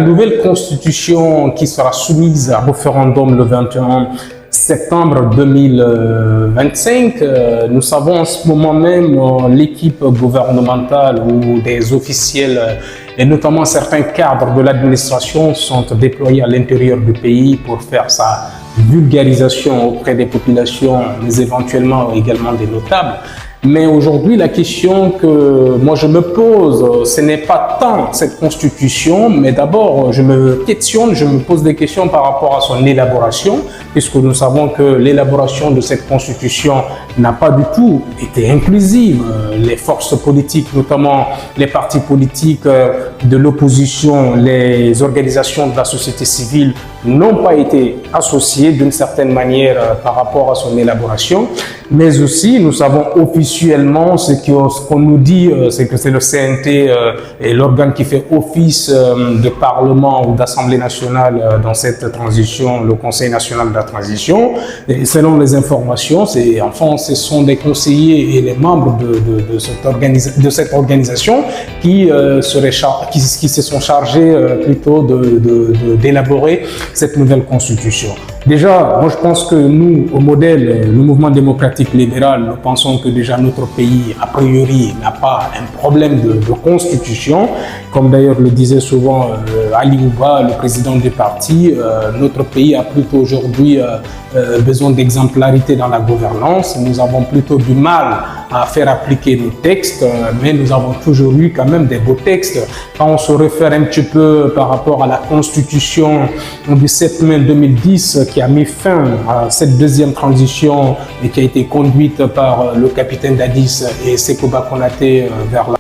nouvelle constitution qui sera soumise à référendum le 21 septembre 2025, nous savons en ce moment même l'équipe gouvernementale ou des officiels et notamment certains cadres de l'administration sont déployés à l'intérieur du pays pour faire sa vulgarisation auprès des populations, mais éventuellement également des notables. Mais aujourd'hui, la question que moi je me pose, ce n'est pas tant cette constitution, mais d'abord je me questionne, je me pose des questions par rapport à son élaboration, puisque nous savons que l'élaboration de cette constitution n'a pas du tout été inclusive. Les forces politiques, notamment les partis politiques de l'opposition, les organisations de la société civile n'ont pas été associées d'une certaine manière par rapport à son élaboration, mais aussi nous savons officiellement ce qu'on nous dit, c'est que c'est le CNT et l'organe qui fait office de parlement ou d'Assemblée nationale dans cette transition, le Conseil national de la transition. Et selon les informations, ce sont des conseillers et les membres de cette organisation qui se sont chargés plutôt d'élaborer cette nouvelle constitution. Déjà, moi je pense que nous, au modèle, le mouvement démocratique libéral, nous pensons que déjà notre pays, a priori, n'a pas un problème de constitution. Comme d'ailleurs le disait souvent Ali Ouba, le président du parti, notre pays a plutôt aujourd'hui besoin d'exemplarité dans la gouvernance. Nous avons plutôt du mal à faire appliquer nos textes, mais nous avons toujours eu quand même des beaux textes. Quand on se réfère un petit peu par rapport à la constitution du 7 mai 2010 qui a mis fin à cette deuxième transition et qui a été conduite par le capitaine Dadis et Sékou Konaté vers la